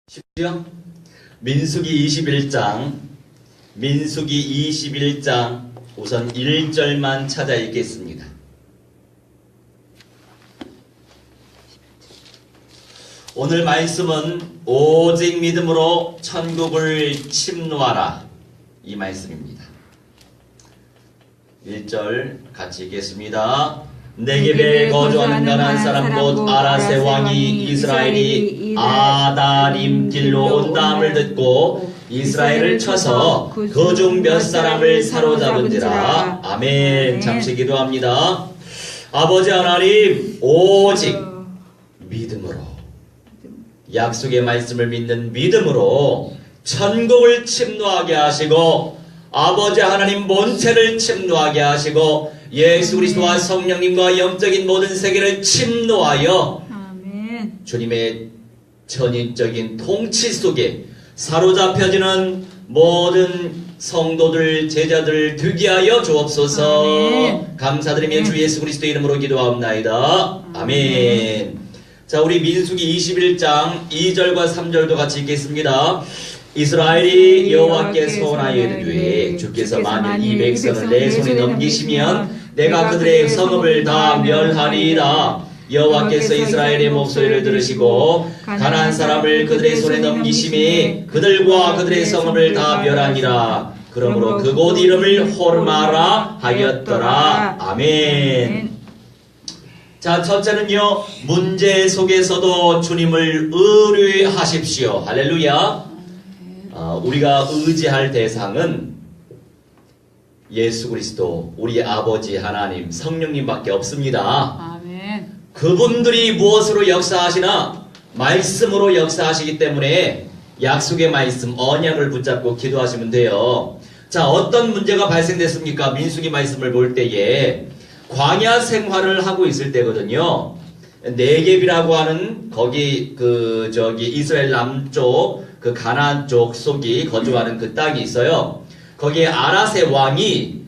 쉽죠? 민수기 21장 우선 1절만 찾아 읽겠습니다. 오늘 말씀은 오직 믿음으로 천국을 침노하라, 이 말씀입니다. 1절 같이 읽겠습니다. 네겝에 거주하는 가나안 사람 곧 아라세 왕이 이스라엘이 아다림 길로 온다함을 듣고 이스라엘을 쳐서 그 중 몇 사람을 사로잡은지라. 아멘. 잠시 기도합니다. 아버지 하나님, 오직 믿음으로, 약속의 말씀을 믿는 믿음으로 천국을 침노하게 하시고, 아버지 하나님 본체를 침노하게 하시고, 예수 그리스도와 성령님과 영적인 모든 세계를 침노하여 아멘. 주님의 전인적인 통치 속에 사로잡혀지는 모든 성도들, 제자들 되게 하여 주옵소서. 아멘. 감사드리며 주 예수 그리스도 이름으로 기도하옵나이다. 아멘. 자, 우리 민수기 21장 2절과 3절도 같이 읽겠습니다. 이스라엘이 여호와께 서원하여 이르되 주께서 만일 이 백성을 내 손에 넘기시면 내가 그들의 성읍을 다 멸하리이다. 여호와께서 이스라엘의 목소리를 들으시고 가나안 사람을 그들의 손에 넘기심이 그들과 그들의 성읍을 다 멸하니라. 그러므로 그곳 이름을 호르마라 하였더라. 아멘. 자, 첫째는요, 문제 속에서도 주님을 의뢰하십시오. 할렐루야. 우리가 의지할 대상은 예수 그리스도, 우리 아버지 하나님, 성령님밖에 없습니다. 아멘. 그분들이 무엇으로 역사하시나? 말씀으로 역사하시기 때문에 약속의 말씀, 언약을 붙잡고 기도하시면 돼요. 자, 어떤 문제가 발생됐습니까? 민수기 말씀을 볼 때에 광야 생활을 하고 있을 때거든요. 네겝이라고 하는 거기 이스라엘 남쪽 그 가나안 쪽 속이 거주하는 그 땅이 있어요. 거기에 아라세 왕이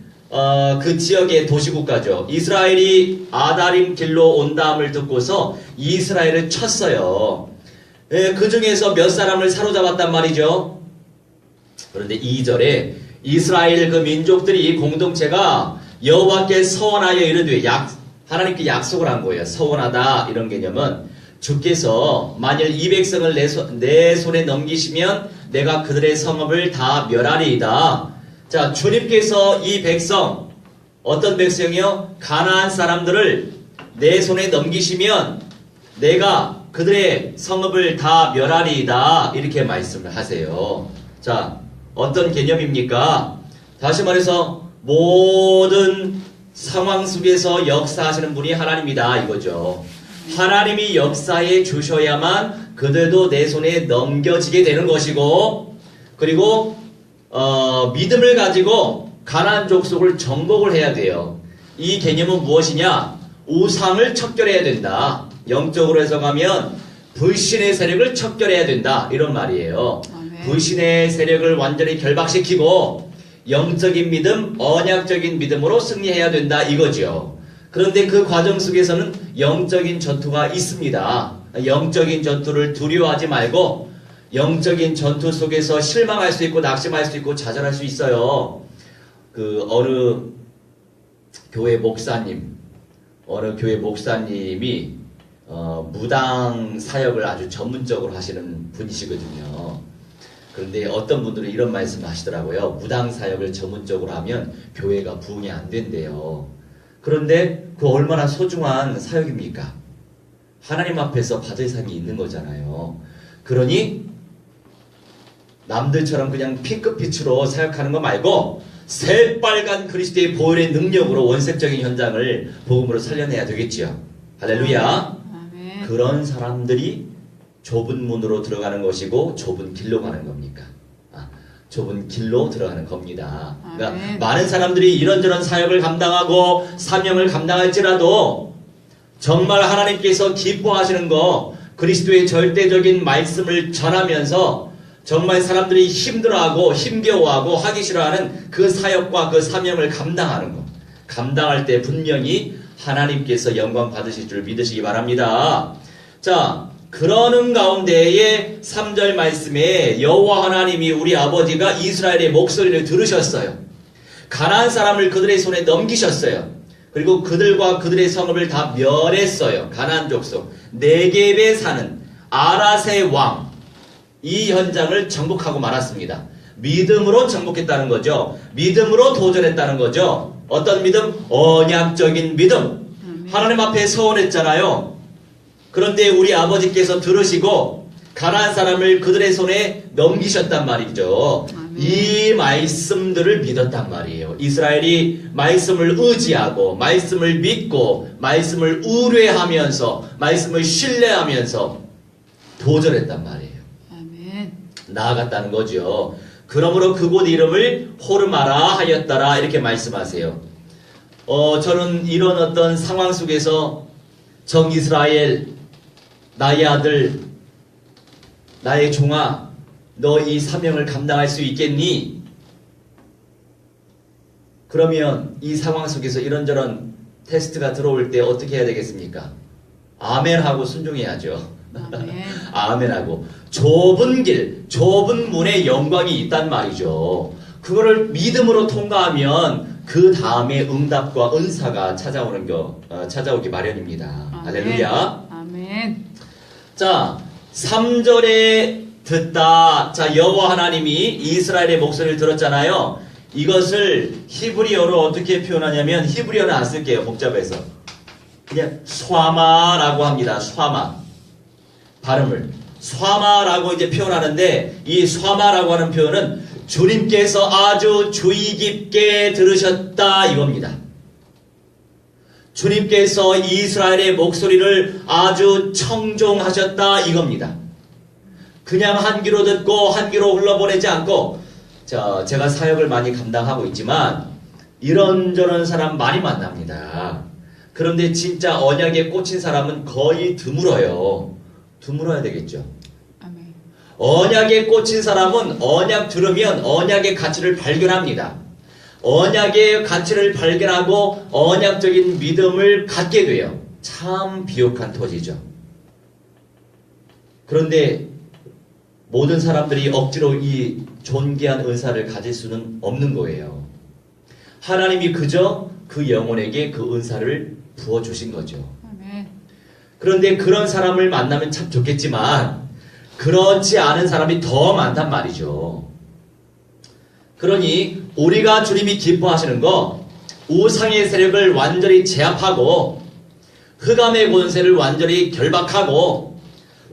그 지역의 도시국가죠. 이스라엘이 아다림 길로 온다함을 듣고서 이스라엘을 쳤어요. 그 중에서 몇 사람을 사로잡았단 말이죠. 그런데 2절에 이스라엘 그 민족들이 공동체가 여호와께 서원하여 이르되, 하나님께 약속을 한 거예요. 서원하다, 이런 개념은 주께서 만일 이 백성을 내 손에 넘기시면 내가 그들의 성읍을 다 멸하리이다. 자, 주님께서 이 백성, 어떤 백성이요? 가나안 사람들을 내 손에 넘기시면 내가 그들의 성읍을 다 멸하리이다. 이렇게 말씀을 하세요. 자, 어떤 개념입니까? 다시 말해서 모든 상황 속에서 역사하시는 분이 하나님이다, 이거죠. 하나님이 역사해 주셔야만 그들도 내 손에 넘겨지게 되는 것이고, 그리고 믿음을 가지고 가나안 족속을 정복을 해야 돼요. 이 개념은 무엇이냐? 우상을 척결해야 된다. 영적으로 해석하면 불신의 세력을 척결해야 된다, 이런 말이에요. 아멘. 불신의 세력을 완전히 결박시키고 영적인 믿음, 언약적인 믿음으로 승리해야 된다, 이거죠. 그런데 그 과정 속에서는 영적인 전투가 있습니다. 영적인 전투를 두려워하지 말고 영적인 전투 속에서 실망할 수 있고 낙심할 수 있고 좌절할 수 있어요. 어느 교회 목사님이 무당 사역을 아주 전문적으로 하시는 분이시거든요. 그런데 어떤 분들은 이런 말씀을 하시더라고요. 무당 사역을 전문적으로 하면 교회가 부흥이 안 된대요. 그런데 그 얼마나 소중한 사역입니까? 하나님 앞에서 받을 상이 있는 거잖아요. 그러니 남들처럼 그냥 핑크빛으로 사역하는 거 말고 새빨간 그리스도의 보혈의 능력으로 원색적인 현장을 복음으로 살려내야 되겠지요. 할렐루야. 아멘. 그런 사람들이 좁은 문으로 들어가는 것이고 좁은 길로 가는 겁니까? 좁은 길로 들어가는 겁니다. 그러니까 아멘. 많은 사람들이 이런저런 사역을 감당하고 사명을 감당할지라도 정말 하나님께서 기뻐하시는 거, 그리스도의 절대적인 말씀을 전하면서 정말 사람들이 힘들어하고 힘겨워하고 하기 싫어하는 그 사역과 그 사명을 감당하는 것, 감당할 때 분명히 하나님께서 영광 받으실 줄 믿으시기 바랍니다. 자, 그러는 가운데에 3절 말씀에 여호와 하나님이 우리 아버지가 이스라엘의 목소리를 들으셨어요. 가나안 사람을 그들의 손에 넘기셨어요. 그리고 그들과 그들의 성읍을 다 멸했어요. 가나안 족속 네겝에 사는 아랏의 왕, 이 현장을 정복하고 말았습니다. 믿음으로 정복했다는 거죠. 믿음으로 도전했다는 거죠. 어떤 믿음? 언약적인 믿음. 하나님 앞에 서원했잖아요. 그런데 우리 아버지께서 들으시고 가나안 사람을 그들의 손에 넘기셨단 말이죠. 이 말씀들을 믿었단 말이에요. 이스라엘이 말씀을 의지하고 말씀을 믿고 말씀을 의뢰하면서 말씀을 신뢰하면서 도전했단 말이에요. 아멘. 나아갔다는 거죠. 그러므로 그곳 이름을 호르마라 하였더라 이렇게 말씀하세요. 저는 이런 어떤 상황 속에서 정이스라엘, 나의 아들, 나의 종아, 너 이 사명을 감당할 수 있겠니? 그러면 이 상황 속에서 이런저런 테스트가 들어올 때 어떻게 해야 되겠습니까? 아멘하고 순종해야죠. 아멘. 아멘하고 좁은 길, 좁은 문에 영광이 있단 말이죠. 그거를 믿음으로 통과하면 그 다음에 응답과 은사가 찾아오기 마련입니다. 아멘. 할렐루야. 아멘. 자, 3절에 듣다. 자, 여호와 하나님이 이스라엘의 목소리를 들었잖아요. 이것을 히브리어로 어떻게 표현하냐면, 히브리어는 안 쓸게요. 복잡해서. 그냥 쏴마라고 합니다. 쏴마. 발음을. 쏴마라고 이제 표현하는데, 이 쏴마라고 하는 표현은 주님께서 아주 주의 깊게 들으셨다 이겁니다. 주님께서 이스라엘의 목소리를 아주 청종하셨다 이겁니다. 그냥 한 귀로 듣고 한 귀로 흘러보내지 않고, 제가 사역을 많이 감당하고 있지만 이런저런 사람 많이 만납니다. 그런데 진짜 언약에 꽂힌 사람은 거의 드물어요. 드물어야 되겠죠. 아멘. 언약에 꽂힌 사람은 언약 들으면 언약의 가치를 발견합니다. 언약의 가치를 발견하고 언약적인 믿음을 갖게 돼요. 참 비옥한 토지죠. 그런데 모든 사람들이 억지로 이 존귀한 은사를 가질 수는 없는 거예요. 하나님이 그저 그 영혼에게 그 은사를 부어주신 거죠. 아멘. 그런데 그런 사람을 만나면 참 좋겠지만 그렇지 않은 사람이 더 많단 말이죠. 그러니 우리가 주님이 기뻐하시는 거, 우상의 세력을 완전히 제압하고 흑암의 권세를 완전히 결박하고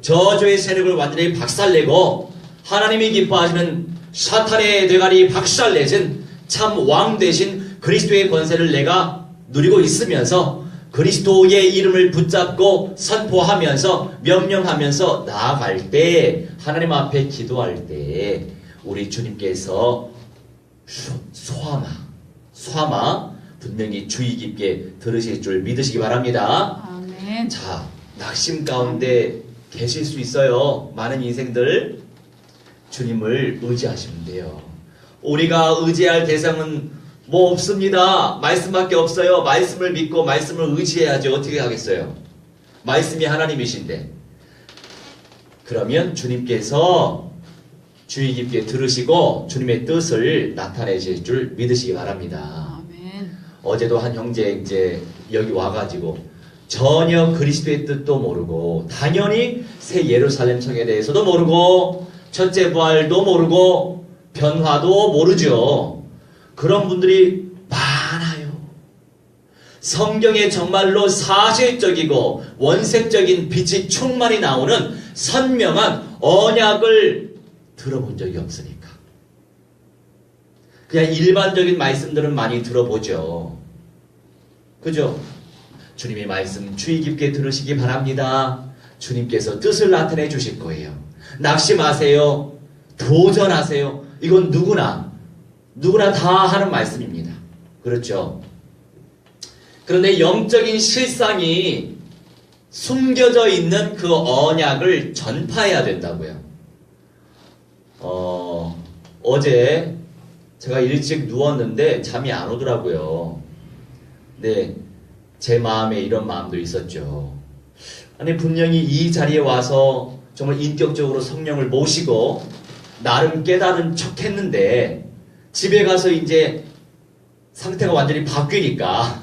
저주의 세력을 완전히 박살내고 하나님이 기뻐하시는 사탄의 대가리 박살내신 참 왕 대신 그리스도의 권세를 내가 누리고 있으면서 그리스도의 이름을 붙잡고 선포하면서 명령하면서 나아갈 때, 하나님 앞에 기도할 때 우리 주님께서 소아마 분명히 주의 깊게 들으실 줄 믿으시기 바랍니다. 아멘. 자, 낙심 가운데 계실 수 있어요. 많은 인생들 주님을 의지하시면 돼요. 우리가 의지할 대상은 뭐 없습니다. 말씀밖에 없어요. 말씀을 믿고 말씀을 의지해야지 어떻게 하겠어요. 말씀이 하나님이신데. 그러면 주님께서 주의 깊게 들으시고 주님의 뜻을 나타내실 줄 믿으시기 바랍니다. 아멘. 어제도 한 형제 이제 여기 와가지고 전혀 그리스도의 뜻도 모르고 당연히 새 예루살렘 성에 대해서도 모르고 첫째 부활도 모르고 변화도 모르죠. 그런 분들이 많아요. 성경에 정말로 사실적이고 원색적인 빛이 충만히 나오는 선명한 언약을 들어본 적이 없으니까. 그냥 일반적인 말씀들은 많이 들어보죠. 그죠? 주님의 말씀 주의 깊게 들으시기 바랍니다. 주님께서 뜻을 나타내 주실 거예요. 낙심하세요. 도전하세요. 이건 누구나 다 하는 말씀입니다. 그렇죠? 그런데 영적인 실상이 숨겨져 있는 그 언약을 전파해야 된다고요. 어제 제가 일찍 누웠는데 잠이 안 오더라고요. 네, 제 마음에 이런 마음도 있었죠. 아니 분명히 이 자리에 와서 정말 인격적으로 성령을 모시고 나름 깨달은 척 했는데 집에 가서 이제 상태가 완전히 바뀌니까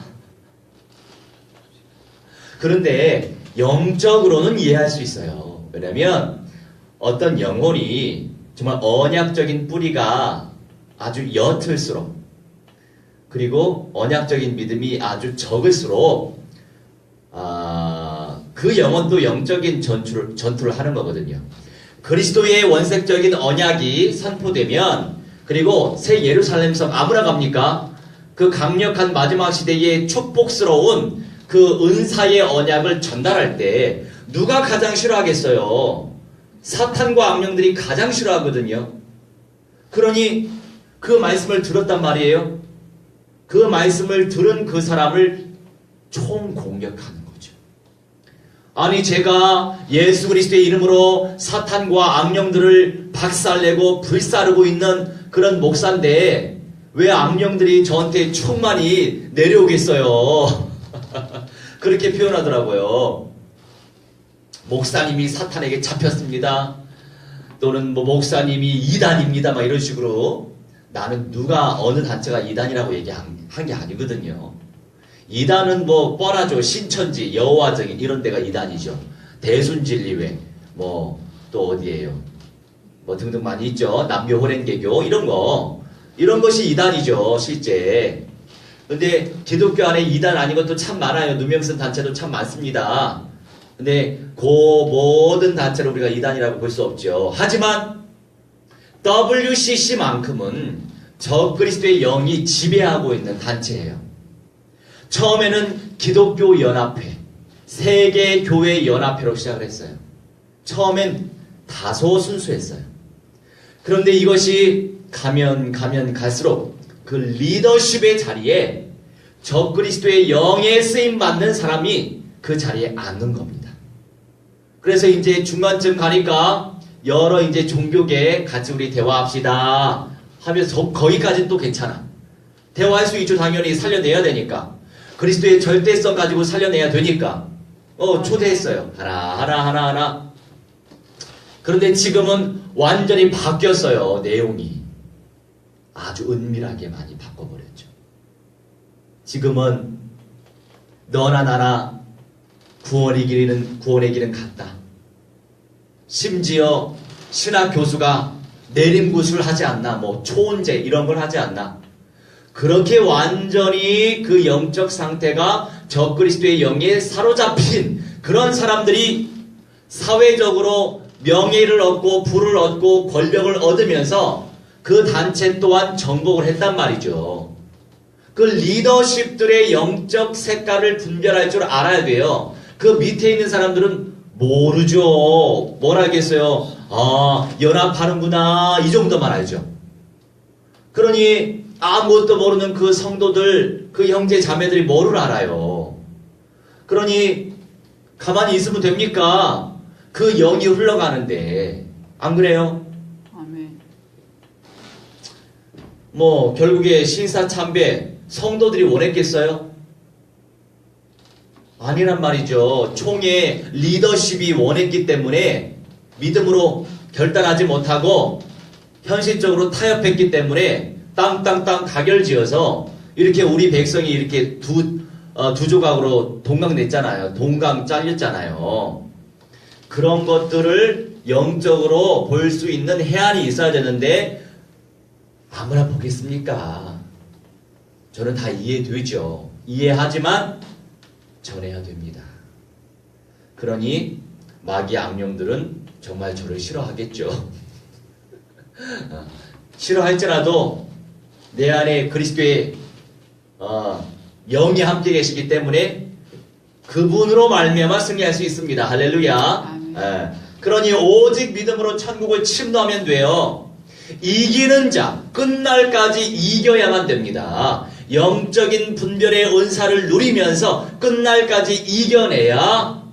그런데 영적으로는 이해할 수 있어요. 왜냐면 어떤 영혼이 정말 언약적인 뿌리가 아주 옅을수록 그리고 언약적인 믿음이 아주 적을수록 그 영혼도 영적인 전투를 하는 거거든요. 그리스도의 원색적인 언약이 선포되면 그리고 새 예루살렘성 아무나 갑니까? 그 강력한 마지막 시대의 축복스러운 그 은사의 언약을 전달할 때 누가 가장 싫어하겠어요? 사탄과 악령들이 가장 싫어하거든요. 그러니 그 말씀을 들었단 말이에요. 그 말씀을 들은 그 사람을 총공격하는 거죠. 아니 제가 예수 그리스도의 이름으로 사탄과 악령들을 박살내고 불사르고 있는 그런 목사인데 왜 악령들이 저한테 충만히 내려오겠어요? 그렇게 표현하더라고요. 목사님이 사탄에게 잡혔습니다. 또는 뭐 목사님이 이단입니다. 막 이런 식으로 나는 누가 어느 단체가 이단이라고 얘기한 게 아니거든요. 이단은 뭐 뻔하죠. 신천지, 여호와 증인 이런 데가 이단이죠. 대순진리회 뭐 또 어디예요? 뭐 등등 많이 있죠. 남교 호랭개교 이런 것이 이단이죠. 실제. 근데 기독교 안에 이단 아닌 것도 참 많아요. 누명선 단체도 참 많습니다. 근데 그 모든 단체를 우리가 이단이라고 볼 수 없죠. 하지만 WCC만큼은 적그리스도의 영이 지배하고 있는 단체예요. 처음에는 기독교 연합회, 세계교회 연합회로 시작을 했어요. 처음엔 다소 순수했어요. 그런데 이것이 가면 갈수록 그 리더십의 자리에 적그리스도의 영에 쓰임 받는 사람이 그 자리에 앉는 겁니다. 그래서 이제 중간쯤 가니까 여러 이제 종교계 같이 우리 대화합시다 하면서 거기까지는 또 괜찮아. 대화할 수 있죠. 당연히 살려내야 되니까. 그리스도의 절대성 가지고 살려내야 되니까. 초대했어요. 하나. 그런데 지금은 완전히 바뀌었어요. 내용이. 아주 은밀하게 많이 바꿔버렸죠. 지금은 너나 나나 구원의 길은 같다. 심지어 신학 교수가 내림구술 하지 않나, 뭐 초혼제 이런 걸 하지 않나. 그렇게 완전히 그 영적 상태가 적그리스도의 영에 사로잡힌 그런 사람들이 사회적으로 명예를 얻고 부를 얻고 권력을 얻으면서 그 단체 또한 정복을 했단 말이죠. 그 리더십들의 영적 색깔을 분별할 줄 알아야 돼요. 그 밑에 있는 사람들은 모르죠. 뭘 알겠어요? 연합하는구나 이 정도만 알죠. 그러니 아무것도 모르는 그 성도들, 그 형제 자매들이 뭐를 알아요? 그러니 가만히 있으면 됩니까? 그 영이 흘러가는데 안 그래요? 아멘. 뭐 결국에 신사참배 성도들이 원했겠어요? 아니란 말이죠. 총의 리더십이 원했기 때문에 믿음으로 결단하지 못하고 현실적으로 타협했기 때문에 땅땅땅 가결지어서 이렇게 우리 백성이 이렇게 두 조각으로 동강 냈잖아요. 동강 잘렸잖아요. 그런 것들을 영적으로 볼 수 있는 해안이 있어야 되는데 아무나 보겠습니까? 저는 다 이해되죠. 이해하지만 전해야 됩니다. 그러니 마귀 악령들은 정말 저를 싫어하겠죠. 싫어할지라도 내 안에 그리스도의 영이 함께 계시기 때문에 그분으로 말미암아 승리할 수 있습니다. 할렐루야. 그러니 오직 믿음으로 천국을 침노하면 돼요. 이기는 자, 끝날까지 이겨야만 됩니다. 영적인 분별의 은사를 누리면서 끝날까지 이겨내야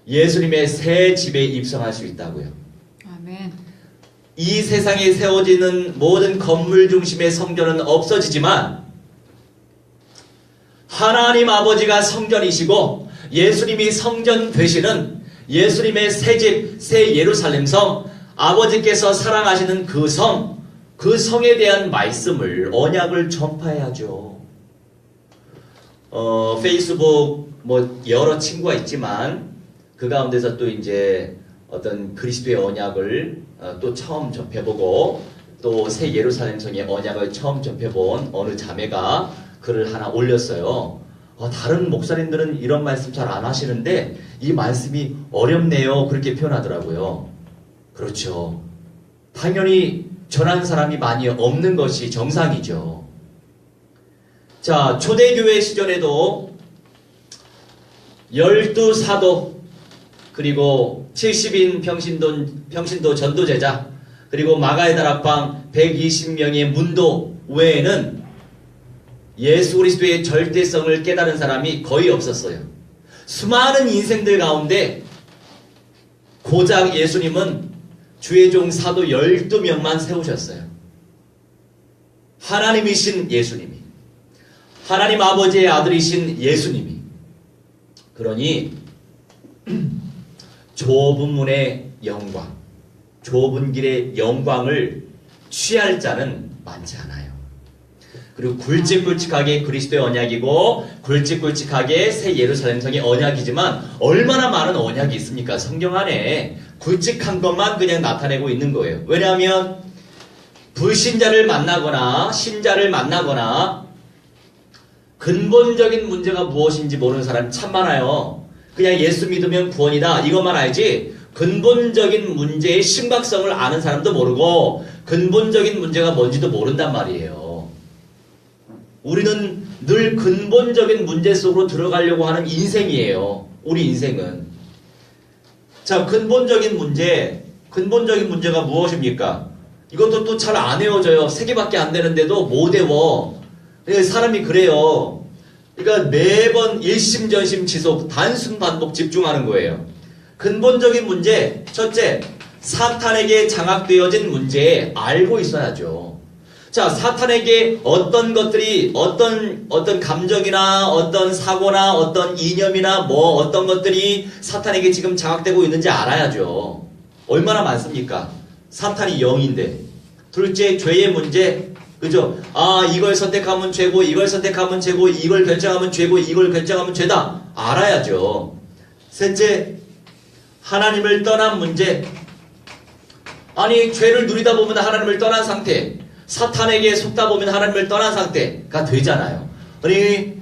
예수님의 새 집에 입성할 수 있다고요. 아멘. 이 세상에 세워지는 모든 건물 중심의 성전은 없어지지만 하나님 아버지가 성전이시고 예수님이 성전 되시는 예수님의 새 집, 새 예루살렘 성, 아버지께서 사랑하시는 그 성, 그 성에 대한 말씀을, 언약을 전파해야죠. 페이스북 여러 친구가 있지만 그 가운데서 또 이제 어떤 그리스도의 언약을 또 처음 접해보고 또 새 예루살렘 성의 언약을 처음 접해본 어느 자매가 글을 하나 올렸어요. 다른 목사님들은 이런 말씀 잘 안 하시는데 이 말씀이 어렵네요. 그렇게 표현하더라고요. 그렇죠. 당연히 전한 사람이 많이 없는 것이 정상이죠. 자, 초대교회 시절에도 12사도 그리고 70인 평신도 전도제자 그리고 마가의 다락방 120명의 문도 외에는 예수 그리스도의 절대성을 깨달은 사람이 거의 없었어요. 수많은 인생들 가운데 고작 예수님은 주의 종 사도 12명만 세우셨어요. 하나님이신 예수님이, 하나님 아버지의 아들이신 예수님이. 그러니 좁은 문의 영광, 좁은 길의 영광을 취할 자는 많지 않아요. 그리고 굵직굵직하게 그리스도의 언약이고 굵직굵직하게 새 예루살렘 성의 언약이지만 얼마나 많은 언약이 있습니까? 성경 안에 굵직한 것만 그냥 나타내고 있는 거예요. 왜냐하면 불신자를 만나거나 신자를 만나거나 근본적인 문제가 무엇인지 모르는 사람이 참 많아요. 그냥 예수 믿으면 구원이다 이것만 알지 근본적인 문제의 심각성을 아는 사람도 모르고 근본적인 문제가 뭔지도 모른단 말이에요. 우리는 늘 근본적인 문제 속으로 들어가려고 하는 인생이에요. 우리 인생은. 자, 근본적인 문제가 무엇입니까? 이것도 또 잘 안 외워져요. 3개밖에 안 되는데도 못 외워. 사람이 그래요. 그러니까 매번 일심전심 지속, 단순 반복 집중하는 거예요. 근본적인 문제, 첫째, 사탄에게 장악되어진 문제에 알고 있어야죠. 자, 사탄에게 어떤 것들이, 어떤 감정이나, 어떤 사고나, 어떤 이념이나, 어떤 것들이 사탄에게 지금 장악되고 있는지 알아야죠. 얼마나 많습니까? 사탄이 영인데. 둘째, 죄의 문제. 그죠? 이걸 선택하면 죄고, 이걸 선택하면 죄고, 이걸 결정하면 죄고, 이걸 결정하면 죄다. 알아야죠. 셋째, 하나님을 떠난 문제. 아니, 죄를 누리다 보면 하나님을 떠난 상태. 사탄에게 속다 보면 하나님을 떠난 상태가 되잖아요. 아니,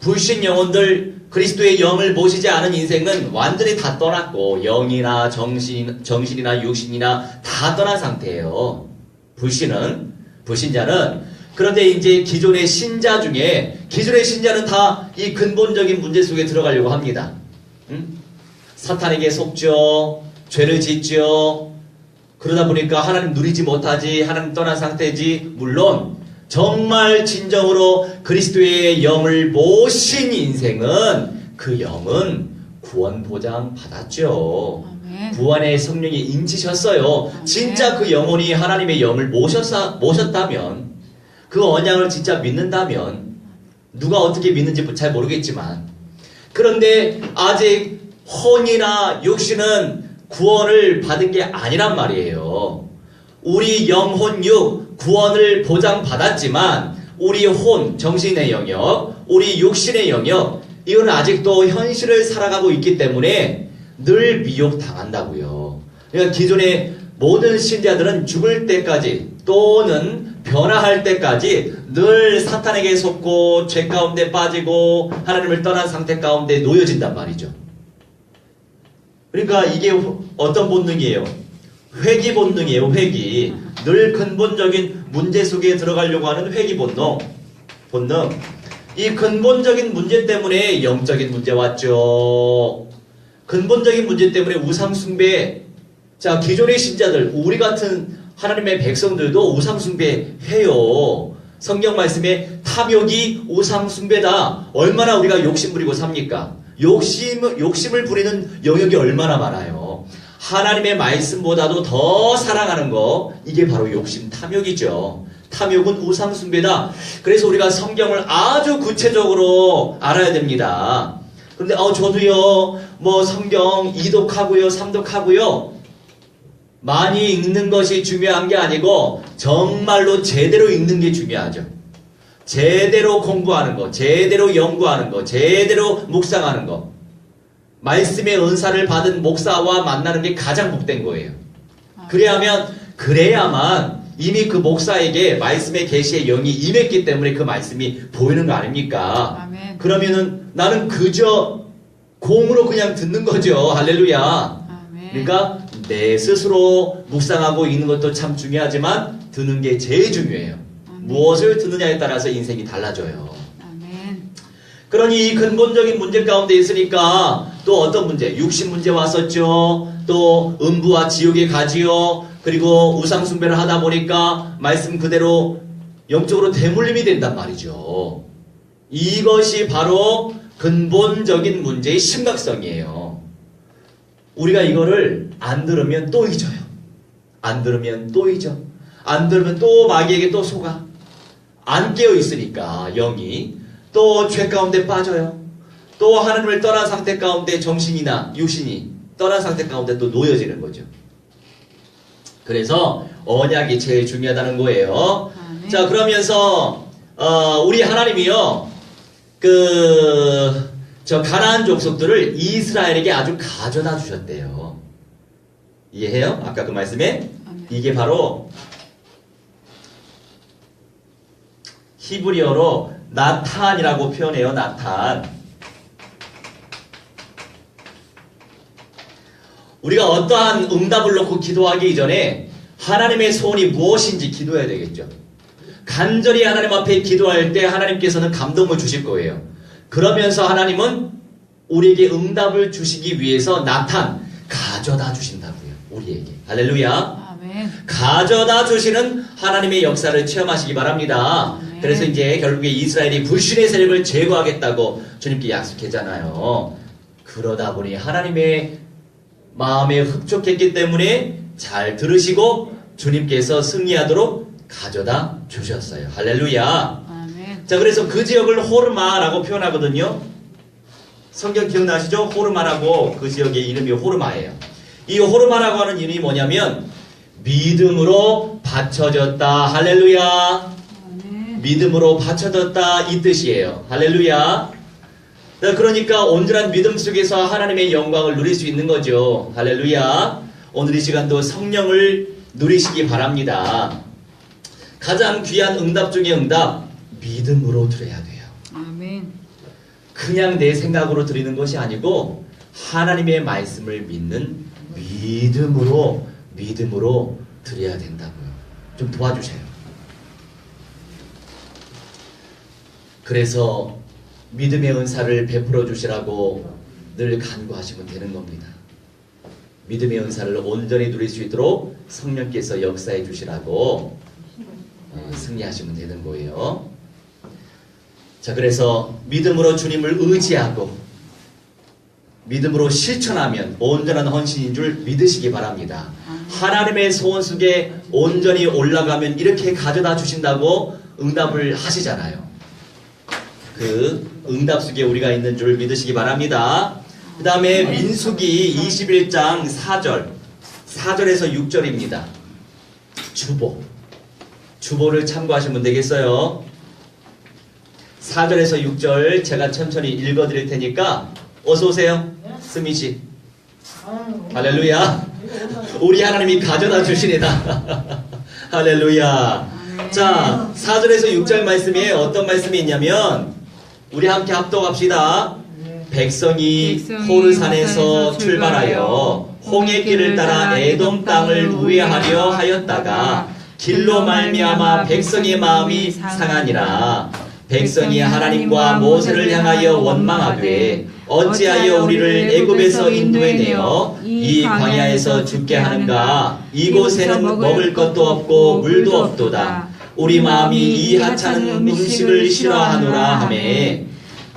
불신 영혼들, 그리스도의 영을 모시지 않은 인생은 완전히 다 떠났고, 영이나 정신이나 육신이나 다 떠난 상태예요. 불신자는. 그런데 이제 기존의 신자는 다 이 근본적인 문제 속에 들어가려고 합니다. 사탄에게 속죠. 죄를 짓죠. 그러다 보니까 하나님 누리지 못하지, 하나님 떠난 상태지. 물론 정말 진정으로 그리스도의 영을 모신 인생은 그 영은 구원 보장 받았죠. 아멘. 구원의 성령이 임치셨어요. 아멘. 진짜 그 영혼이 하나님의 영을 모셨다면, 그 언약을 진짜 믿는다면, 누가 어떻게 믿는지 잘 모르겠지만, 그런데 아직 혼이나 육신은 구원을 받은 게 아니란 말이에요. 우리 영혼 육 구원을 보장받았지만 우리 혼, 정신의 영역, 우리 육신의 영역, 이거는 아직도 현실을 살아가고 있기 때문에 늘 미혹당한다고요. 그러니까 기존의 모든 신자들은 죽을 때까지 또는 변화할 때까지 늘 사탄에게 속고 죄 가운데 빠지고 하나님을 떠난 상태 가운데 놓여진단 말이죠. 그러니까 이게 어떤 본능이에요? 회귀 본능이에요. 회귀. 늘 근본적인 문제 속에 들어가려고 하는 회귀 본능. 이 근본적인 문제 때문에 영적인 문제 왔죠. 근본적인 문제 때문에 우상숭배. 자, 기존의 신자들, 우리 같은 하나님의 백성들도 우상숭배해요. 성경 말씀에 탐욕이 우상숭배다. 얼마나 우리가 욕심 부리고 삽니까? 욕심을 부리는 영역이 얼마나 많아요. 하나님의 말씀보다도 더 사랑하는 거, 이게 바로 욕심, 탐욕이죠. 탐욕은 우상숭배다. 그래서 우리가 성경을 아주 구체적으로 알아야 됩니다. 그런데 저도요 뭐 성경 이독하고요 삼독하고요 많이 읽는 것이 중요한 게 아니고 정말로 제대로 읽는 게 중요하죠. 제대로 공부하는 거, 제대로 연구하는 거, 제대로 묵상하는 거. 말씀의 은사를 받은 목사와 만나는 게 가장 복된 거예요. 그래야만 이미 그 목사에게 말씀의 계시의 영이 임했기 때문에 그 말씀이 보이는 거 아닙니까? 아멘. 그러면은 나는 그저 공으로 그냥 듣는 거죠. 할렐루야. 아멘. 그러니까 내 스스로 묵상하고 있는 것도 참 중요하지만 듣는 게 제일 중요해요. 아멘. 무엇을 듣느냐에 따라서 인생이 달라져요. 아멘. 그러니 이 근본적인 문제 가운데 있으니까 또 어떤 문제? 육신 문제 왔었죠. 또 음부와 지옥에 가지요. 그리고 우상 숭배를 하다 보니까 말씀 그대로 영적으로 대물림이 된단 말이죠. 이것이 바로 근본적인 문제의 심각성이에요. 우리가 이거를 안 들으면 또 잊어요. 안 들으면 또 잊어. 안 들으면 또 마귀에게 또 속아. 안 깨어 있으니까 영이 또 죄 가운데 빠져요. 또 하나님을 떠난 상태 가운데 정신이나 육신이 떠난 상태 가운데 또 놓여지는 거죠. 그래서 언약이 제일 중요하다는 거예요. 아멘. 자, 그러면서 우리 하나님이요 저 가나안 족속들을 이스라엘에게 아주 가져다 주셨대요. 이해해요? 아까 그 말씀에 아멘. 이게 바로 히브리어로 나탄이라고 표현해요. 나탄. 우리가 어떠한 응답을 놓고 기도하기 이전에 하나님의 소원이 무엇인지 기도해야 되겠죠. 간절히 하나님 앞에 기도할 때 하나님께서는 감동을 주실 거예요. 그러면서 하나님은 우리에게 응답을 주시기 위해서 나탄 가져다 주신다고요. 우리에게. 할렐루야. 아멘. 가져다 주시는 하나님의 역사를 체험하시기 바랍니다. 아멘. 그래서 이제 결국에 이스라엘이 불신의 세력을 제거하겠다고 주님께 약속했잖아요. 그러다 보니 하나님의 마음에 흡족했기 때문에 잘 들으시고 주님께서 승리하도록 가져다 주셨어요. 할렐루야. 아멘. 자, 그래서 그 지역을 호르마라고 표현하거든요. 성경 기억나시죠? 호르마라고 그 지역의 이름이 호르마예요. 이 호르마라고 하는 이름이 뭐냐면 믿음으로 받쳐졌다. 할렐루야. 아멘. 믿음으로 받쳐졌다 이 뜻이에요. 할렐루야. 그러니까 온전한 믿음 속에서 하나님의 영광을 누릴 수 있는 거죠. 할렐루야. 오늘 이 시간도 성령을 누리시기 바랍니다. 가장 귀한 응답 중에 응답, 믿음으로 드려야 돼요. 아멘. 그냥 내 생각으로 드리는 것이 아니고 하나님의 말씀을 믿는 믿음으로 드려야 된다고요. 좀 도와주세요. 그래서 믿음의 은사를 베풀어 주시라고 늘 간구하시면 되는 겁니다. 믿음의 은사를 온전히 누릴 수 있도록 성령께서 역사해 주시라고 승리하시면 되는 거예요. 자, 그래서 믿음으로 주님을 의지하고 믿음으로 실천하면 온전한 헌신인 줄 믿으시기 바랍니다. 하나님의 소원 속에 온전히 올라가면 이렇게 가져다 주신다고 응답을 하시잖아요. 그 응답 속에 우리가 있는 줄 믿으시기 바랍니다. 그 다음에 민수기 21장 4절에서 6절입니다. 주보를 참고하시면 되겠어요. 4절에서 6절 제가 천천히 읽어드릴 테니까 어서 오세요. 스미씨. 할렐루야. 우리 하나님이 가져다 주시니다. 할렐루야. 자, 4절에서 6절 말씀에 어떤 말씀이 있냐면 우리 함께 합독합시다. 백성이 호르산에서 출발하여 홍해길을 따라 에돔 땅을 우회하려 하였다가 길로 말미암아 백성의 마음이 상하니라. 백성이 하나님과 모세를 향하여 원망하되 어찌하여 우리를 애굽에서 인도해내어 이 광야에서 죽게 하는가. 이곳에는 먹을 것도 없고 물도 없도다. 우리 마음이 이 하찮은 음식을 싫어하노라 하매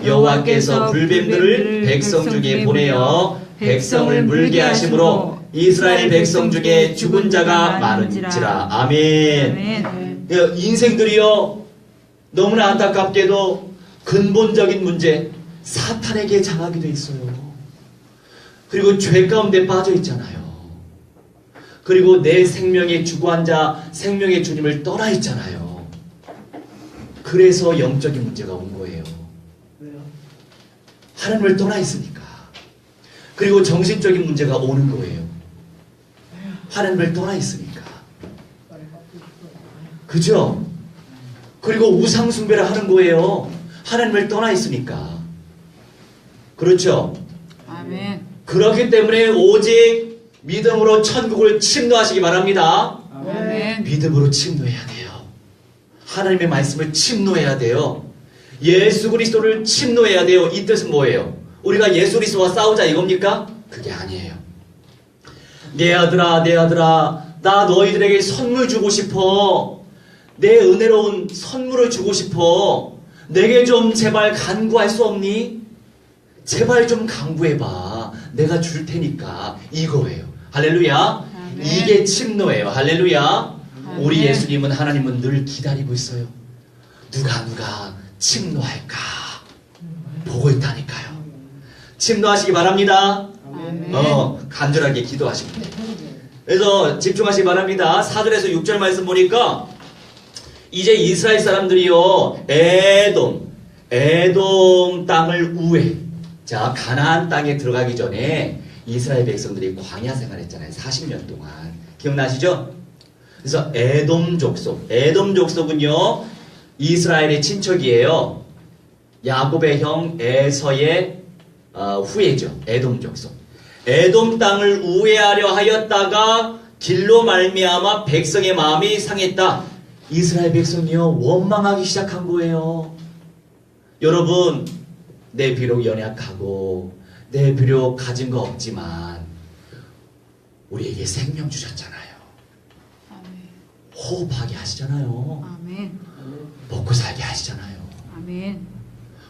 여호와께서 불뱀들을 백성 중에 보내어 백성을 물게 하심으로 이스라엘 백성 중에 죽은 자가 많은지라. 아멘. 인생들이요 너무나 안타깝게도 근본적인 문제, 사탄에게 장하게 돼 있어요. 그리고 죄 가운데 빠져 있잖아요. 그리고 내 생명의 주구한 자, 생명의 주님을 떠나 있잖아요. 그래서 영적인 문제가 온 거예요. 하나님을 떠나 있으니까. 그리고 정신적인 문제가 오는 거예요. 하나님을 떠나 있으니까. 그죠? 그리고 우상숭배를 하는 거예요. 하나님을 떠나 있으니까. 그렇죠? 아멘. 그렇기 때문에 오직 믿음으로 천국을 침노하시기 바랍니다. 아멘. 믿음으로 침노해야 돼요. 하나님의 말씀을 침노해야 돼요. 예수 그리스도를 침노해야 돼요. 이 뜻은 뭐예요? 우리가 예수 그리스도와 싸우자 이겁니까? 그게 아니에요. 내 아들아, 내 아들아, 나 너희들에게 선물 주고 싶어. 내 은혜로운 선물을 주고 싶어. 내게 좀 제발 간구할 수 없니? 제발 좀 간구해봐. 내가 줄 테니까. 이거예요. 할렐루야. 아멘. 이게 침노예요. 할렐루야. 아멘. 우리 예수님은, 하나님은 늘 기다리고 있어요. 누가 침노할까 보고 있다니까요. 침노하시기 바랍니다. 아멘. 간절하게 기도하시면 돼요. 그래서 집중하시기 바랍니다. 4절에서 6절 말씀 보니까 이제 이스라엘 사람들이요, 에돔 땅을 우회. 자, 가나안 땅에 들어가기 전에 이스라엘 백성들이 광야 생활했잖아요. 40년 동안. 기억나시죠? 그래서 에돔 족속은요, 이스라엘의 친척이에요. 야곱의 형 에서의 후예죠. 에돔 족속. 에돔 땅을 우회하려 하였다가 길로 말미암아 백성의 마음이 상했다. 이스라엘 백성이요, 원망하기 시작한 거예요. 여러분, 내 비록 연약하고 내 비록 가진 거 없지만 우리에게 생명 주셨잖아요. 아멘. 호흡하게 하시잖아요. 아멘. 먹고 살게 하시잖아요. 아멘.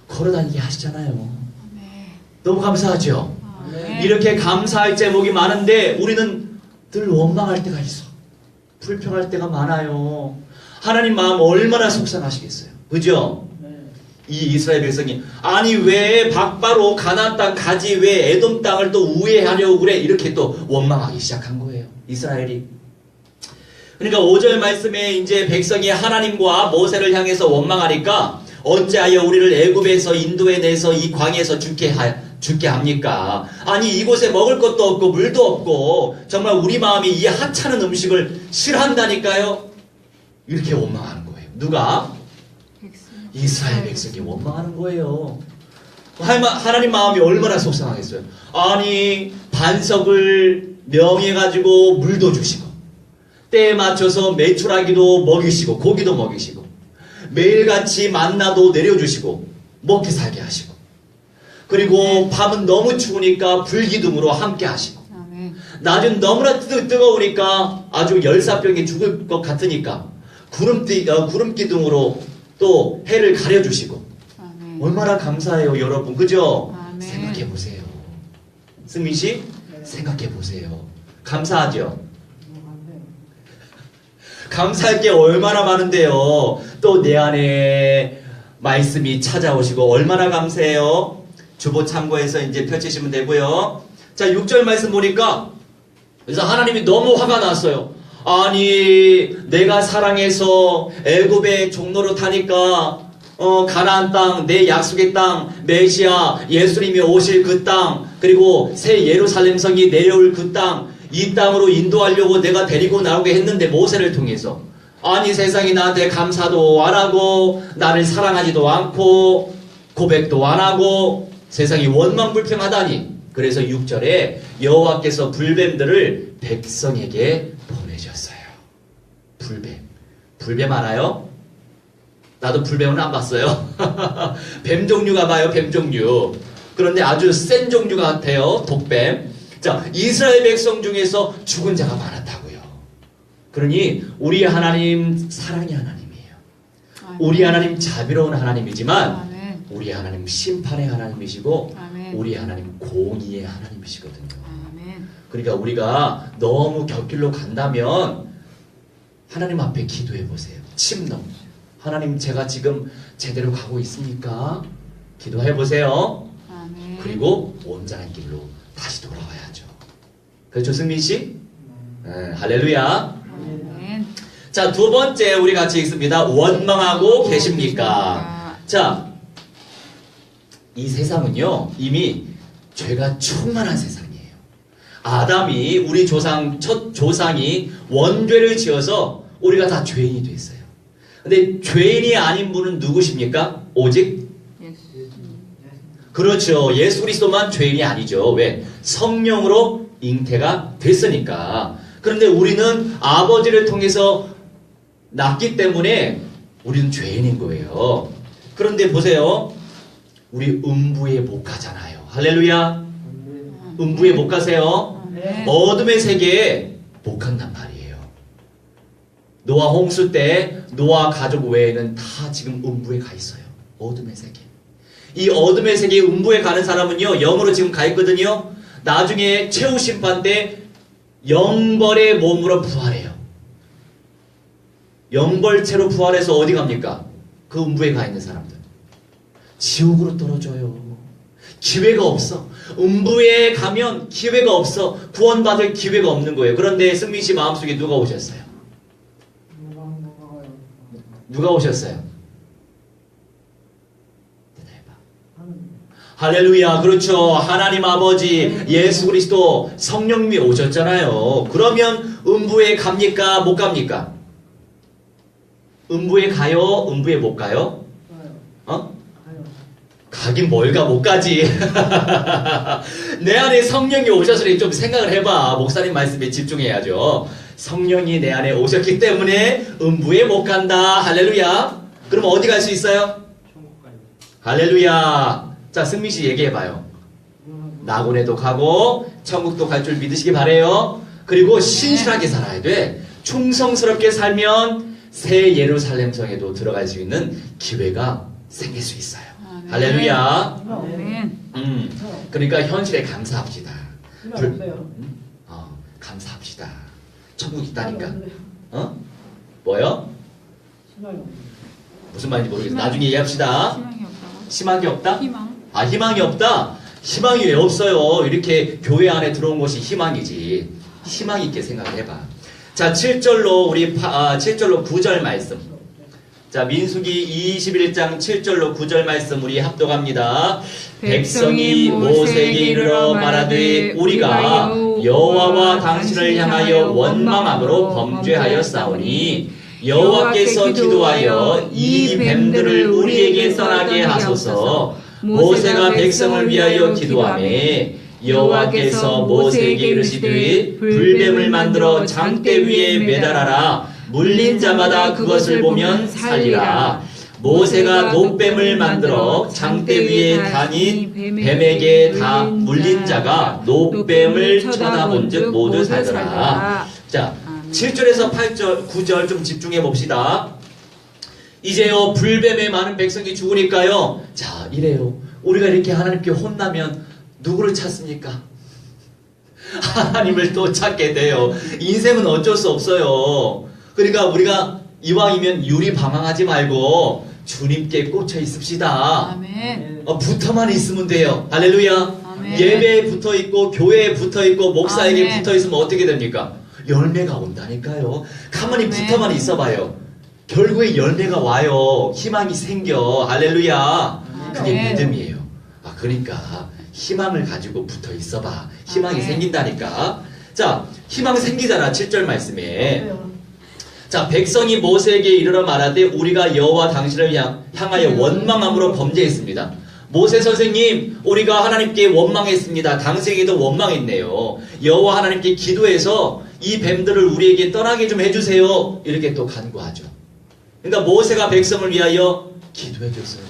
걸어다니게 하시잖아요. 아멘. 너무 감사하죠? 아멘. 이렇게 감사할 제목이 많은데 우리는 늘 원망할 때가 있어. 불평할 때가 많아요. 하나님 마음 얼마나 속상하시겠어요. 그죠? 이 이스라엘 백성이 아니 왜 박바로 가나안 땅 가지 왜 에돔 땅을 또 우회하려고 그래, 이렇게 또 원망하기 시작한 거예요. 이스라엘이. 그러니까 5절 말씀에 이제 백성이 하나님과 모세를 향해서 원망하니까 어찌하여 우리를 애굽에서 인도해 내서 이 광야에서 죽게 합니까? 아니 이곳에 먹을 것도 없고 물도 없고 정말 우리 마음이 이 하찮은 음식을 싫어한다니까요. 이렇게 원망하는 거예요. 누가? 이스라엘 백성이 원망하는 거예요. 하나님 마음이 얼마나 속상하겠어요. 아니 반석을 명해가지고 물도 주시고 때에 맞춰서 메추라기도 먹이시고 고기도 먹이시고 매일같이 만나도 내려주시고 먹게 살게 하시고 그리고 밤은 너무 추우니까 불기둥으로 함께 하시고 아멘. 낮은 너무나 뜨거우니까 아주 열사병이 죽을 것 같으니까 구름기둥으로 또 해를 가려주시고 아멘. 얼마나 감사해요 여러분. 그죠? 아멘. 생각해보세요. 승민씨 생각해보세요. 감사하죠? 감사할 게 얼마나 많은데요. 또 내 안에 말씀이 찾아오시고 얼마나 감사해요. 주보 참고해서 이제 펼치시면 되고요. 자 6절 말씀 보니까 그래서 하나님이 너무 화가 났어요. 아니 내가 사랑해서 애굽의 종로로 타니까 가나안 땅, 내 약속의 땅, 메시아 예수님이 오실 그 땅, 그리고 새 예루살렘 성이 내려올 그 땅, 이 땅으로 인도하려고 내가 데리고 나오게 했는데 모세를 통해서 아니 세상이 나한테 감사도 안 하고 나를 사랑하지도 않고 고백도 안 하고 세상이 원망불평하다니. 그래서 6절에 여호와께서 불뱀들을 백성에게 보내셨어요. 불뱀 알아요? 나도 불뱀은 안 봤어요. 뱀 종류가 봐요. 뱀 종류. 그런데 아주 센 종류 같아요. 독뱀. 자, 이스라엘 백성 중에서 죽은 자가 많았다고요. 그러니 우리 하나님 사랑의 하나님이에요. 아멘. 우리 하나님 자비로운 하나님이지만 아멘. 우리 하나님 심판의 하나님이시고 아멘. 우리 하나님 공의의 하나님이시거든요. 아멘. 그러니까 우리가 너무 곁길로 간다면 하나님 앞에 기도해 보세요. 침노. 하나님 제가 지금 제대로 가고 있습니까? 기도해 보세요. 아멘. 그리고 온전한 길로 다시 돌아와야죠. 그렇죠, 승민 씨? 할렐루야. 아멘. 자, 두 번째 우리 같이 읽습니다. 원망하고 계십니까? 자, 이 세상은요 이미 죄가 충만한 세상이에요. 아담이 우리 첫 조상이 원죄를 지어서 우리가 다 죄인이 됐어요. 근데 죄인이 아닌 분은 누구십니까? 오직 그렇죠. 예수 그리스도만 죄인이 아니죠. 왜? 성령으로 잉태가 됐으니까. 그런데 우리는 아버지를 통해서 낳기 때문에 우리는 죄인인 거예요. 그런데 보세요. 우리 음부에 못 가잖아요. 할렐루야. 음부에 못 가세요. 아멘. 어둠의 세계에 못 간단 말이에요. 노아 홍수 때 노아 가족 외에는 다 지금 음부에 가 있어요. 어둠의 세계. 이 어둠의 세계 음부에 가는 사람은요, 영으로 지금 가 있거든요. 나중에 최후 심판 때 영벌의 몸으로 부활해요. 영벌체로 부활해서 어디 갑니까? 그 음부에 가 있는 사람들. 지옥으로 떨어져요. 기회가 없어. 음부에 가면 기회가 없어. 구원받을 기회가 없는 거예요. 그런데 승민 씨 마음속에 누가 오셨어요? 누가 오셨어요? 할렐루야. 그렇죠. 하나님 아버지 예수 그리스도 성령님이 오셨잖아요. 그러면 음부에 갑니까? 못 갑니까? 음부에 가요? 음부에 못 가요? 어? 가긴 뭘 가, 못 가지. 내 안에 성령이 오셨으니 좀 생각을 해봐. 목사님 말씀에 집중해야죠. 성령이 내 안에 오셨기 때문에 음부에 못 간다. 할렐루야. 그럼 어디 갈 수 있어요? 할렐루야. 자, 승민 씨 얘기해봐요. 낙원에도 가고 천국도 갈 줄 믿으시기 바래요. 그리고 신실하게 살아야 돼. 충성스럽게 살면 새 예루살렘 성에도 들어갈 수 있는 기회가 생길 수 있어요. 아멘. 할렐루야. 아멘. 그러니까 현실에 감사합시다. 희망 없어요. 감사합시다. 천국 있다니까. 뭐요? 희망이 없어요. 무슨 말인지 모르겠어요. 나중에 얘기합시다. 희망이 없다고? 희망이 없다? 희망. 아, 희망이 없다? 희망이 왜 없어요? 이렇게 교회 안에 들어온 것이 희망이지. 희망 있게 생각을 해봐. 자, 7절로 7절로 9절 말씀. 자, 민수기 21장 7절로 9절 말씀 우리 합독합니다. 백성이 모세에게 이르러 말하되 우리가 여호와와 당신을 향하여 원망함으로 범죄하였사오니 여호와께서 기도하여 이 뱀들을 우리에게 떠나게 하소서. 모세가 백성을 위하여 기도하매 여호와께서 모세에게 이르시되 불뱀을 만들어 장대 위에 매달아라. 물린 자마다 그것을 보면 살리라. 모세가 놋뱀을 만들어 장대 위에 다닌 뱀에게 다 물린 자가 놋뱀을 쳐다본즉 모두 살더라. 자, 7절에서 8절, 9절 좀 집중해 봅시다. 이제요, 불뱀에 많은 백성이 죽으니까요. 자, 이래요. 우리가 이렇게 하나님께 혼나면 누구를 찾습니까? 하나님을 또 찾게 돼요. 인생은 어쩔 수 없어요. 그러니까 우리가 이왕이면 유리방황하지 말고 주님께 꽂혀 있읍시다. 아멘. 붙어만 있으면 돼요. 할렐루야. 아멘. 예배에 붙어 있고 교회에 붙어 있고 목사에게 아멘. 붙어 있으면 어떻게 됩니까? 열매가 온다니까요. 가만히 아멘. 붙어만 있어봐요. 결국에 열매가 와요. 희망이 생겨. 할렐루야. 그게 아멘. 믿음이에요. 그러니까 희망을 가지고 붙어 있어봐. 희망이 아멘. 생긴다니까. 자, 희망 생기잖아. 7절 말씀에. 없어요. 자, 백성이 모세에게 이르러 말하되 우리가 여호와 당신을 향하여 원망함으로 범죄했습니다. 모세 선생님, 우리가 하나님께 원망했습니다. 당신에게도 원망했네요. 여호와 하나님께 기도해서 이 뱀들을 우리에게 떠나게 좀 해주세요. 이렇게 또 간구하죠. 그러니까 모세가 백성을 위하여 기도해줬어요.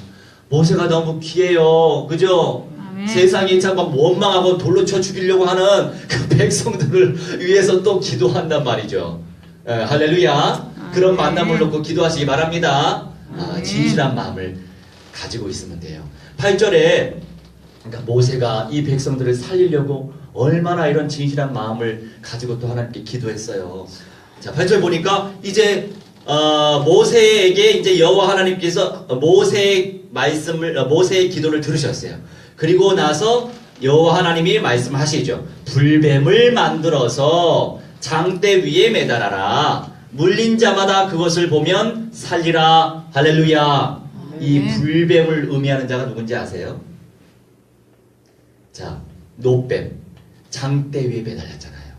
모세가 너무 귀해요. 그죠? 아멘. 세상이 참 막 원망하고 돌로 쳐 죽이려고 하는 그 백성들을 위해서 또 기도한단 말이죠. 할렐루야. 그런 만남을 놓고 기도하시기 바랍니다. 진실한 마음을 가지고 있으면 돼요. 8절에 그러니까 모세가 이 백성들을 살리려고 얼마나 이런 진실한 마음을 가지고 또 하나님께 기도했어요. 자, 8절 보니까 이제 모세에게 이제 여호와 하나님께서 모세의 모세의 기도를 들으셨어요. 그리고 나서 여호와 하나님이 말씀하시죠. 불뱀을 만들어서 장대 위에 매달아라. 물린 자마다 그것을 보면 살리라. 할렐루야. 이 불뱀을 의미하는 자가 누군지 아세요? 자, 노뱀. 장대 위에 매달렸잖아요.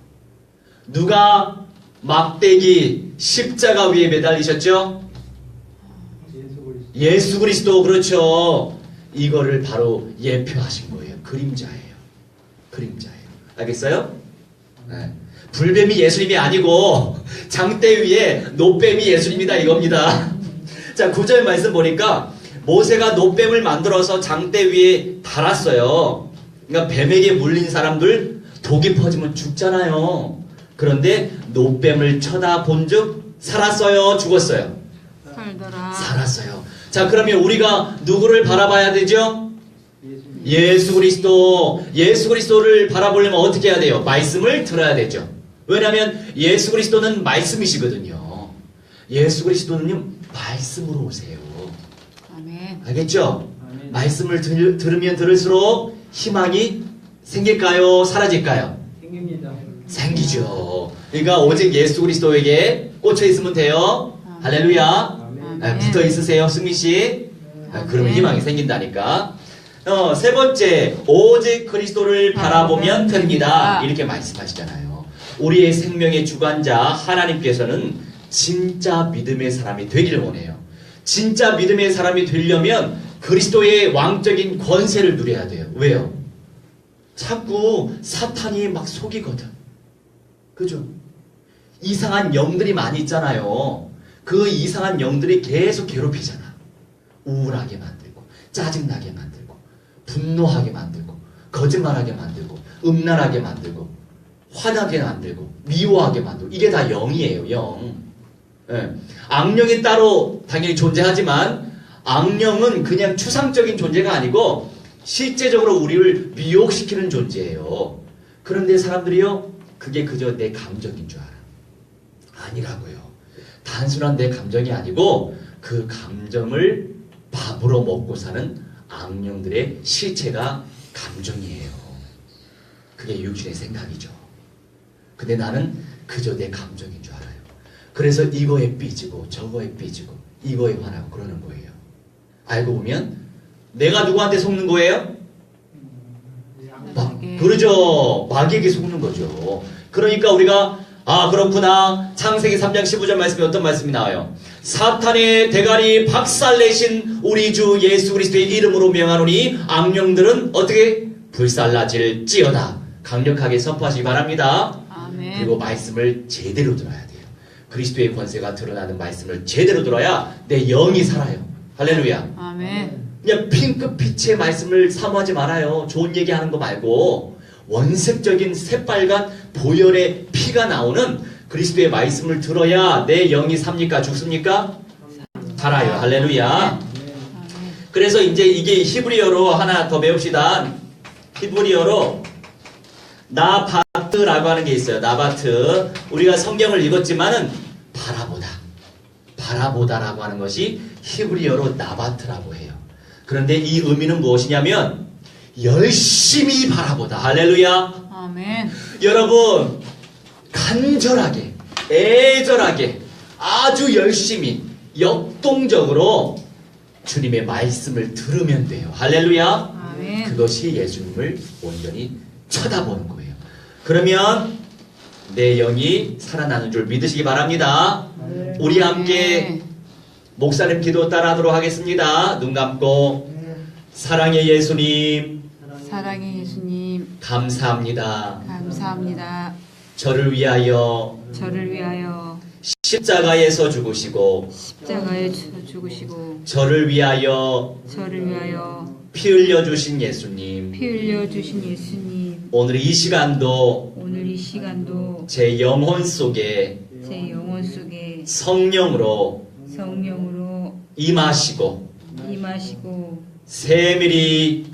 누가 막대기 십자가 위에 매달리셨죠? 예수 그리스도. 그렇죠. 이거를 바로 예표하신 거예요. 그림자예요. 그림자예요. 알겠어요? 네. 불뱀이 예수님이 아니고 장대 위에 노뱀이 예수님이다 이겁니다. 자, 9절 말씀 보니까 모세가 노뱀을 만들어서 장대 위에 달았어요. 그러니까 뱀에게 물린 사람들 독이 퍼지면 죽잖아요. 그런데 노뱀을 쳐다본즉 살았어요, 죽었어요? 살더라. 살았어요. 자, 그러면 우리가 누구를 바라봐야 되죠? 예수 그리스도. 예수 그리스도를 바라보려면 어떻게 해야 돼요? 말씀을 들어야 되죠. 왜냐하면 예수 그리스도는 말씀이시거든요. 예수 그리스도는요, 말씀으로 오세요. 아멘. 알겠죠? 말씀을 들으면 들을수록 희망이 생길까요? 사라질까요? 생깁니다. 생기죠. 그러니까 오직 예수 그리스도에게 꽂혀 있으면 돼요. 할렐루야. 아멘. 붙어 있으세요, 승민 씨. 그러면 희망이 생긴다니까. 세 번째, 오직 그리스도를 바라보면 됩니다. 이렇게 말씀하시잖아요. 우리의 생명의 주관자 하나님께서는 진짜 믿음의 사람이 되기를 원해요. 진짜 믿음의 사람이 되려면 그리스도의 왕적인 권세를 누려야 돼요. 왜요? 자꾸 사탄이 막 속이거든. 그죠? 이상한 영들이 많이 있잖아요. 그 이상한 영들이 계속 괴롭히잖아. 우울하게 만들고, 짜증나게 만들고, 분노하게 만들고, 거짓말하게 만들고, 음란하게 만들고, 화나게 만들고, 미워하게 만들고. 이게 다 영이에요, 영. 예. 악령이 따로 당연히 존재하지만 악령은 그냥 추상적인 존재가 아니고 실제적으로 우리를 미혹시키는 존재예요. 그런데 사람들이요, 그게 그저 내 감정인 줄 알아. 아니라고요. 단순한 내 감정이 아니고 그 감정을 밥으로 먹고 사는 악령들의 실체가 감정이에요. 그게 육신의 생각이죠. 근데 나는 그저 내 감정인 줄 알아요. 그래서 이거에 삐지고 저거에 삐지고 이거에 화나고 그러는 거예요. 알고 보면 내가 누구한테 속는 거예요? 그러죠. 마귀에게 속는 거죠. 그러니까 우리가 그렇구나. 창세기 3장 15절 말씀에 어떤 말씀이 나와요? 사탄의 대가리 박살내신 우리 주 예수 그리스도의 이름으로 명하노니 악령들은 어떻게 불살라질지어다. 강력하게 선포하시기 바랍니다. 아멘. 그리고 말씀을 제대로 들어야 돼요. 그리스도의 권세가 드러나는 말씀을 제대로 들어야 내 영이 살아요. 할렐루야. 아멘. 그냥 핑크빛의 말씀을 사모하지 말아요. 좋은 얘기하는 거 말고 원색적인 새빨간 보혈의 피가 나오는 그리스도의 말씀을 들어야 내 영이 삽니까? 죽습니까? 살아요. 할렐루야. 아멘. 그래서 이제 이게 히브리어로 하나 더 배웁시다. 히브리어로 나바트라고 하는 게 있어요. 나바트. 우리가 성경을 읽었지만은 바라보다라고 하는 것이 히브리어로 나바트라고 해요. 그런데 이 의미는 무엇이냐면 열심히 바라보다. 할렐루야. 아멘. 여러분 간절하게, 애절하게, 아주 열심히, 역동적으로 주님의 말씀을 들으면 돼요. 할렐루야. 아멘. 그것이 예수님을 온전히 쳐다보는 거예요. 그러면 내 영이 살아나는 줄 믿으시기 바랍니다. 우리 함께 목사님 기도 따라하도록 하겠습니다. 눈 감고. 사랑의 예수님, 사랑의 예수님, 감사합니다. 감사합니다. 저를 위하여 저를 위하여 십자가에서 죽으시고 십자가에 죽으시고 저를 위하여 저를 위하여 피 흘려 주신 예수님, 피 흘려 주신 예수님, 오늘 이 시간도 오늘 이 시간도 제 영혼 속에 제 영혼 속에 성령으로 성령으로 임하시고 임하시고 세밀히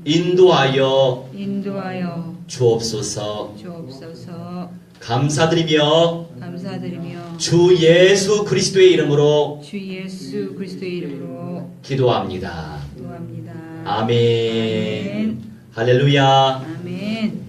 인도하여 인도하여 주옵소서. 주옵소서. 감사드리며 감사드리며 주 예수 그리스도의 이름으로 주 예수 그리스도의 이름으로 기도합니다. 기도합니다. 아멘. 할렐루야. 아멘.